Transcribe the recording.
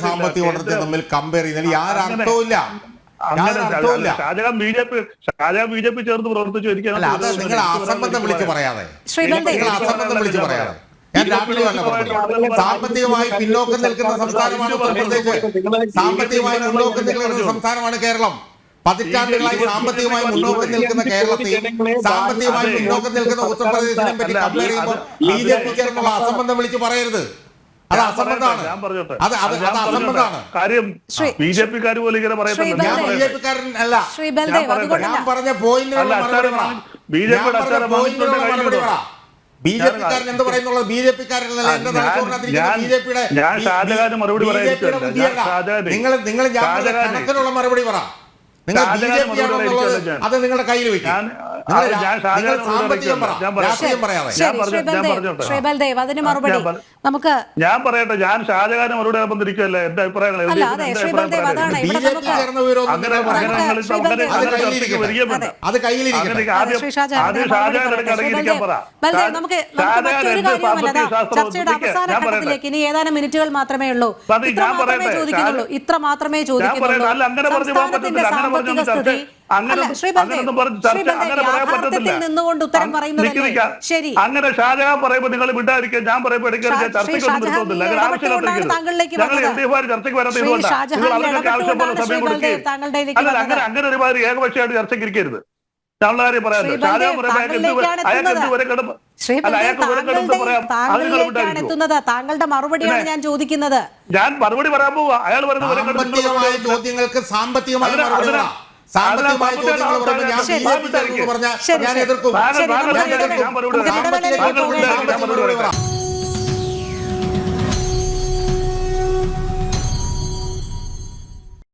സാമ്പത്തിക വളർച്ച തമ്മിൽ കമ്പയർ ചെയ്യുന്നതിൽ യാതൊരർത്ഥവും ഇല്ല. ഷാജഹാൻ ബി ജെ പി ചേർന്ന് പ്രവർത്തിച്ചു. അല്ല, അത് നിങ്ങൾ അസംബന്ധം വിളിച്ച് പറയാതെ, അസംബന്ധം വിളിച്ച് പറയാതെ. ഞാൻ രാഷ്ട്രീയമല്ല പറഞ്ഞത്. സാമ്പത്തികമായി പിന്നോക്കം നിൽക്കുന്ന സംസ്ഥാനമാണ് ഉത്തർപ്രദേശ്. സാമ്പത്തികമായി മുന്നോക്കം നിൽക്കുന്ന സംസ്ഥാനമാണ് കേരളം. പതിറ്റാണ്ടുകളായി സാമ്പത്തികമായി മുന്നോക്കം നിൽക്കുന്ന കേരളത്തെയും സാമ്പത്തികമായി പിന്നോക്കം നിൽക്കുന്ന ഉത്തർപ്രദേശിനെയും പറ്റി കമ്പയർ ചെയ്യുമ്പോൾ ബി ജെ പി ചേർന്നുള്ള അസംബന്ധം വിളിച്ച് പറയരുത്. അത് അസംബന്ധമാണ്. അത് അസംബന്ധമാണ്. കാര്യം ബി ജെ പിക്കാർ പോലും ഇങ്ങനെ പറയുന്നത്. ഞാൻ ബി ജെ പിക്കാരൻ അല്ല. ഞാൻ പറഞ്ഞ പോയിന്റിനുള്ള മറുപടി പറ. ബി ജെ പിക്കാരൻ എന്ത് പറയുന്നുള്ളത്? ബി ജെ പിക്കാരനല്ല എന്റെ ബി ജെ പിയുടെ നിങ്ങൾ കണക്കിനുള്ള മറുപടി പറ. നിങ്ങൾ ബി ജെ പി ആണെന്നുള്ളത് അത് നിങ്ങളുടെ കയ്യിൽ വെക്കും. ഞാൻ പറയട്ടെ, ഞാൻ ഷാജഹാന് മറുപടി പറഞ്ഞിരിക്കുകയല്ലേ. എന്റെ അഭിപ്രായങ്ങൾ ഇനി ഏതാനും മിനിറ്റുകൾ മാത്രമേ ഉള്ളൂ. ഇത്ര മാത്രമേ ചോദിക്കുന്നുള്ളൂ. നിന്നുകൊണ്ട് ഉത്തരം പറയുന്നത് ശരി. അങ്ങനെ ഷാജഹാൻ പറയുമ്പോൾ നിങ്ങൾ വിടാതിരിക്കുക, ഞാൻ പറയുമ്പോൾ ചർച്ചയ്ക്ക് അങ്ങനെ ഒരുമാതിരി ഏകപക്ഷമായിട്ട് ചർച്ചയ്ക്ക് ഇരിക്കരുത്. ഞങ്ങളുടെ കാര്യം പറയാമല്ലോ. ഷാജഹാൻ താങ്കളുടെ മറുപടിയാണ് ഞാൻ ചോദിക്കുന്നത്. ഞാൻ മറുപടി പറയാൻ പോവാ. അയാൾ പറയുന്നത് ചോദ്യങ്ങൾക്ക് സാമ്പത്തികമായി ഞാൻ എതിർക്കും.